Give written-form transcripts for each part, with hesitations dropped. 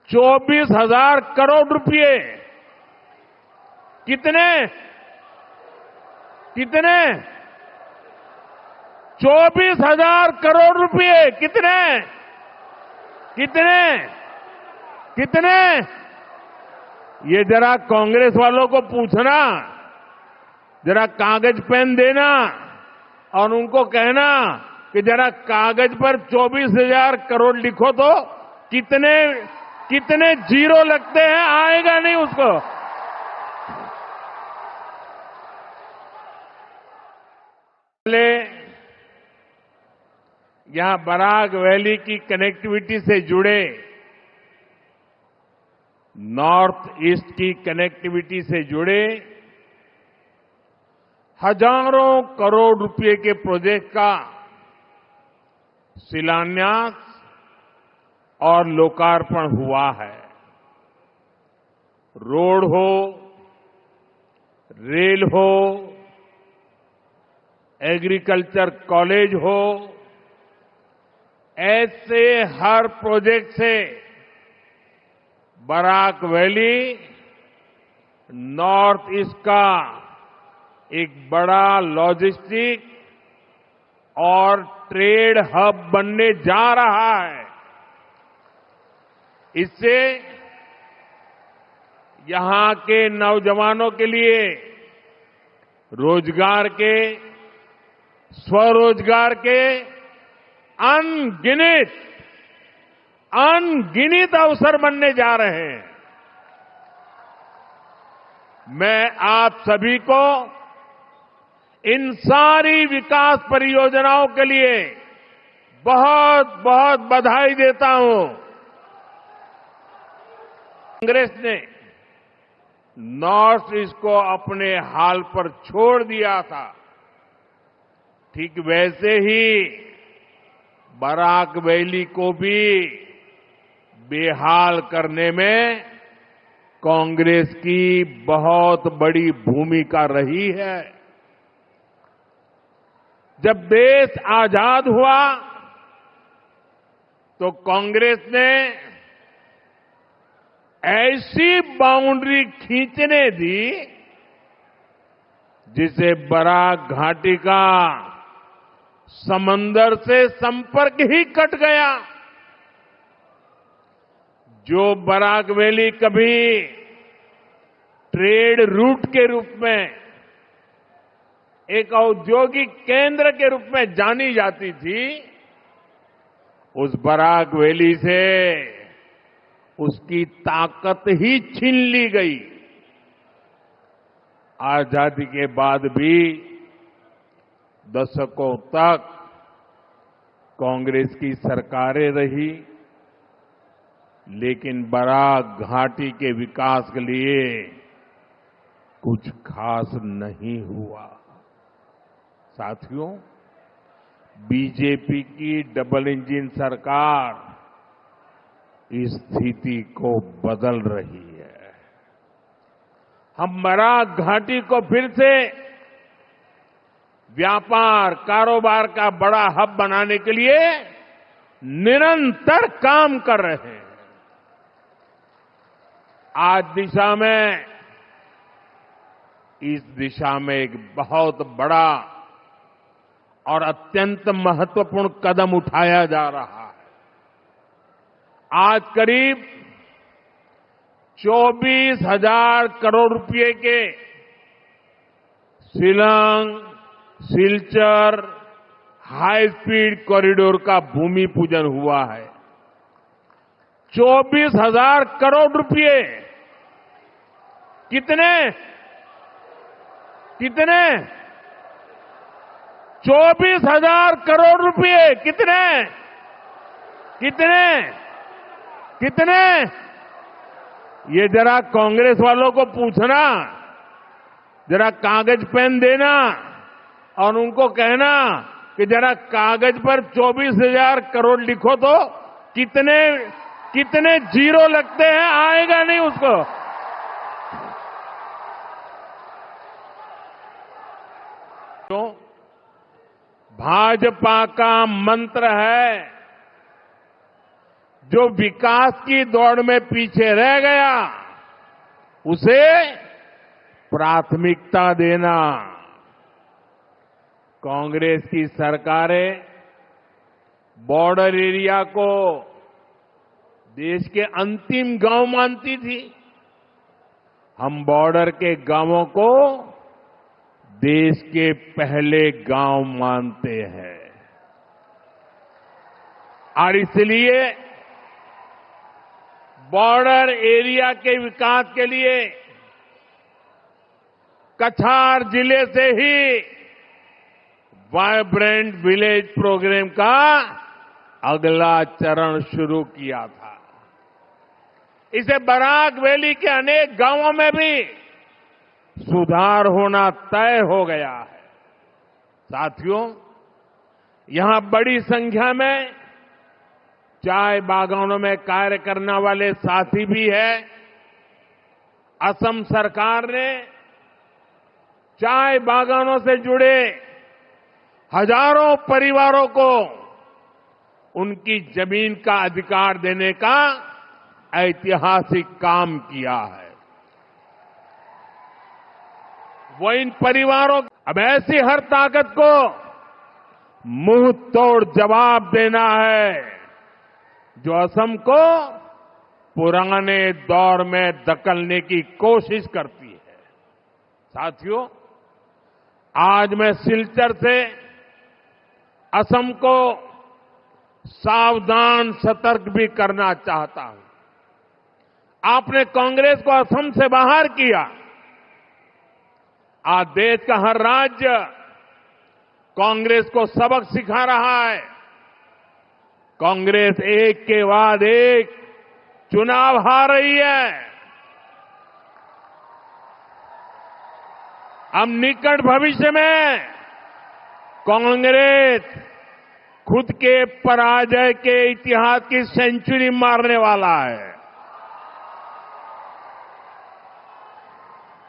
24,000 करोड़ रुपए। कितने कितने 24,000 करोड़ रुपए। कितने कितने कितने ये जरा कांग्रेस वालों को पूछना, जरा कागज पेन देना और उनको कहना कि जरा कागज पर 24,000 करोड़ लिखो तो कितने कितने जीरो लगते हैं, आएगा नहीं उसको। पहले यहां बराक वैली की कनेक्टिविटी से जुड़े, नॉर्थ ईस्ट की कनेक्टिविटी से जुड़े हजारों करोड़ रुपए के प्रोजेक्ट का शिलान्यास और लोकार्पण हुआ है। रोड हो, रेल हो, एग्रीकल्चर कॉलेज हो, ऐसे हर प्रोजेक्ट से बराक वैली नॉर्थ ईस्ट का एक बड़ा लॉजिस्टिक और ट्रेड हब बनने जा रहा है। इससे यहां के नौजवानों के लिए रोजगार के, स्वरोजगार के अनगिनत अवसर बनने जा रहे हैं। मैं आप सभी को इन सारी विकास परियोजनाओं के लिए बहुत बहुत बधाई देता हूं। कांग्रेस ने नॉर्थ ईस्ट को अपने हाल पर छोड़ दिया था, ठीक वैसे ही बराक वैली को भी बेहाल करने में कांग्रेस की बहुत बड़ी भूमिका रही है। जब देश आजाद हुआ तो कांग्रेस ने ऐसी बाउंड्री खींचने दी जिसे बराक घाटी का समंदर से संपर्क ही कट गया। जो बराक वैली कभी ट्रेड रूट के रूप में, एक औद्योगिक केंद्र के रूप में जानी जाती थी, उस बराक वैली से उसकी ताकत ही छीन ली गई। आजादी के बाद भी दशकों तक कांग्रेस की सरकारें रही, लेकिन बराक घाटी के विकास के लिए कुछ खास नहीं हुआ। साथियों, बीजेपी की डबल इंजन सरकार इस स्थिति को बदल रही है। हम बराक घाटी को फिर से व्यापार, कारोबार का बड़ा हब बनाने के लिए निरंतर काम कर रहे हैं। इस दिशा में एक बहुत बड़ा और अत्यंत महत्वपूर्ण कदम उठाया जा रहा है। आज करीब 24,000 करोड़ रुपए के Shillong Silchar high speed corridor का भूमि पूजन हुआ है। 24,000 करोड़ रुपए। कितने कितने 24,000 करोड़ रुपए। कितने कितने कितने ये जरा कांग्रेस वालों को पूछना, जरा कागज पेन देना और उनको कहना कि जरा कागज पर 24,000 करोड़ लिखो तो कितने कितने जीरो लगते हैं, आएगा नहीं उसको। तो भाजपा का मंत्र है जो विकास की दौड़ में पीछे रह गया उसे प्राथमिकता देना। कांग्रेस की सरकारें बॉर्डर एरिया को देश के अंतिम गांव मानती थी। हम बॉर्डर के गांवों को देश के पहले गांव मानते हैं और इसलिए बॉर्डर एरिया के विकास के लिए कछार जिले से ही वाइब्रेंट विलेज प्रोग्राम का अगला चरण शुरू किया था। इसे बराक वैली के अनेक गांवों में भी सुधार होना तय हो गया है। साथियों, यहां बड़ी संख्या में चाय बागानों में कार्य करने वाले साथी भी हैं। असम सरकार ने चाय बागानों से जुड़े हजारों परिवारों को उनकी जमीन का अधिकार देने का ऐतिहासिक काम किया है। वो इन परिवारों अब ऐसी हर ताकत को मुंह तोड़ जवाब देना है जो असम को पुराने दौर में धकेलने की कोशिश करती है। साथियों, आज मैं सिलचर से असम को सावधान सतर्क भी करना चाहता हूं। आपने कांग्रेस को असम से बाहर किया। आज देश का हर राज्य कांग्रेस को सबक सिखा रहा है। कांग्रेस एक के बाद एक चुनाव हार रही है। अब निकट भविष्य में कांग्रेस खुद के पराजय के इतिहास की सेंचुरी मारने वाला है।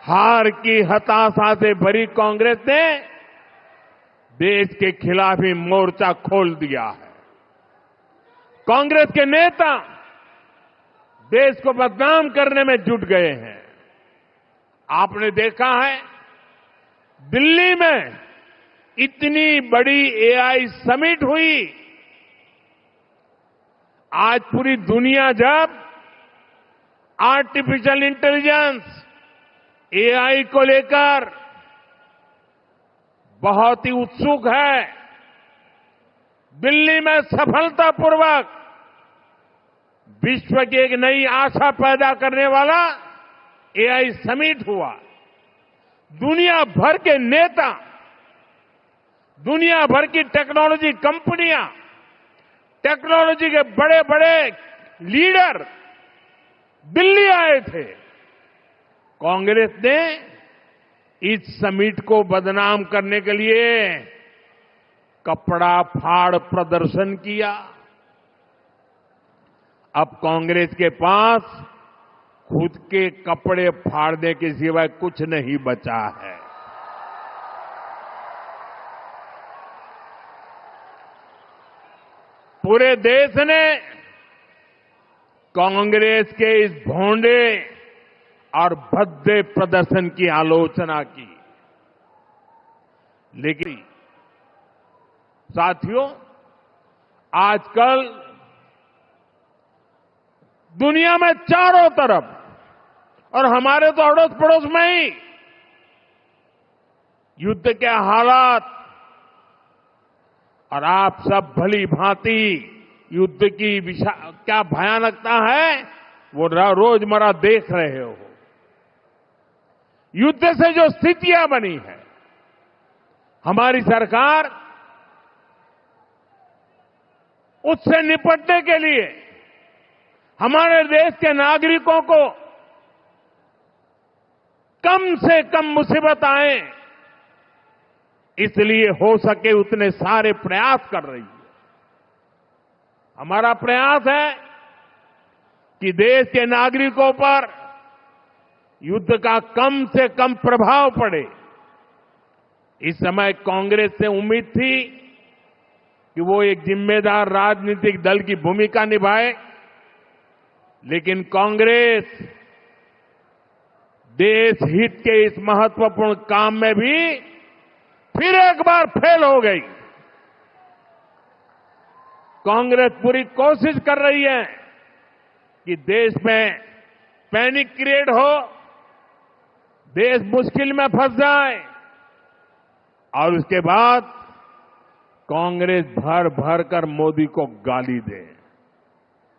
हार की हताशा से भरी कांग्रेस ने देश के खिलाफ ही मोर्चा खोल दिया है। कांग्रेस के नेता देश को बदनाम करने में जुट गए हैं। आपने देखा है दिल्ली में इतनी बड़ी एआई समिट हुई। आज पूरी दुनिया जब आर्टिफिशियल इंटेलिजेंस एआई को लेकर बहुत ही उत्सुक है, दिल्ली में सफलतापूर्वक विश्व की एक नई आशा पैदा करने वाला एआई समिट हुआ। दुनिया भर के नेता, दुनिया भर की टेक्नोलॉजी कंपनियां, टेक्नोलॉजी के बड़े बड़े लीडर दिल्ली आए थे। कांग्रेस ने इस समिट को बदनाम करने के लिए कपड़ा फाड़ प्रदर्शन किया। अब कांग्रेस के पास खुद के कपड़े फाड़ने के सिवाय कुछ नहीं बचा है। पूरे देश ने कांग्रेस के इस भोंडे और भद्दे प्रदर्शन की आलोचना की। लेकिन साथियों, आजकल दुनिया में चारों तरफ और हमारे तो अड़ोस पड़ोस में ही युद्ध के हालात, और आप सब भली भांति युद्ध की क्या भयानकता है वो रोजमर्रा देख रहे हो। युद्ध से जो स्थितियां बनी है, हमारी सरकार उससे निपटने के लिए हमारे देश के नागरिकों को कम से कम मुसीबत आए, इसलिए हो सके उतने सारे प्रयास कर रही है। हमारा प्रयास है कि देश के नागरिकों पर युद्ध का कम से कम प्रभाव पड़े। इस समय कांग्रेस से उम्मीद थी कि वो एक जिम्मेदार राजनीतिक दल की भूमिका निभाए, लेकिन कांग्रेस देश हित के इस महत्वपूर्ण काम में भी फिर एक बार फेल हो गई। कांग्रेस पूरी कोशिश कर रही है कि देश में पैनिक क्रिएट हो, देश मुश्किल में फंस जाए और उसके बाद कांग्रेस भर भर कर मोदी को गाली दे।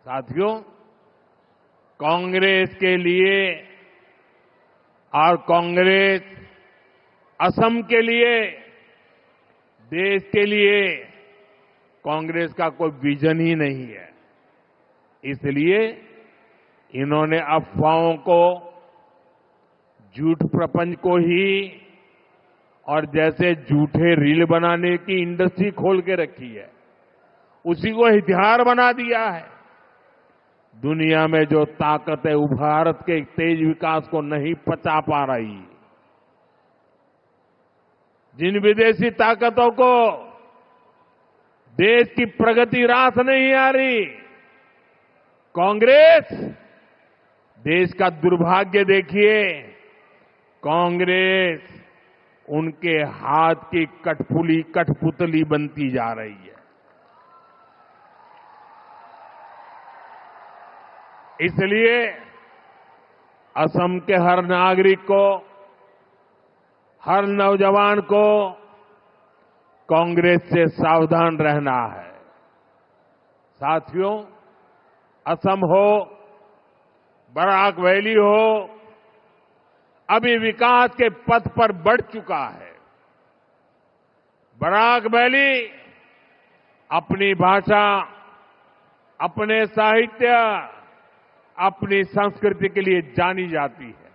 साथियों, कांग्रेस के लिए और कांग्रेस असम के लिए, देश के लिए कांग्रेस का कोई विजन ही नहीं है। इसलिए इन्होंने अफवाहों को, झूठ प्रपंच को ही और जैसे झूठे रील बनाने की इंडस्ट्री खोल के रखी है, उसी को हथियार बना दिया है। दुनिया में जो ताकत है वो भारत के तेज विकास को नहीं पचा पा रही। जिन विदेशी ताकतों को देश की प्रगति रास नहीं आ रही, कांग्रेस, देश का दुर्भाग्य देखिए, कांग्रेस उनके हाथ की कठपुतली बनती जा रही है। इसलिए असम के हर नागरिक को, हर नौजवान को कांग्रेस से सावधान रहना है। साथियों, असम हो, बराक वैली हो, अभी विकास के पथ पर बढ़ चुका है। बराक वैली अपनी भाषा, अपने साहित्य, अपनी संस्कृति के लिए जानी जाती है।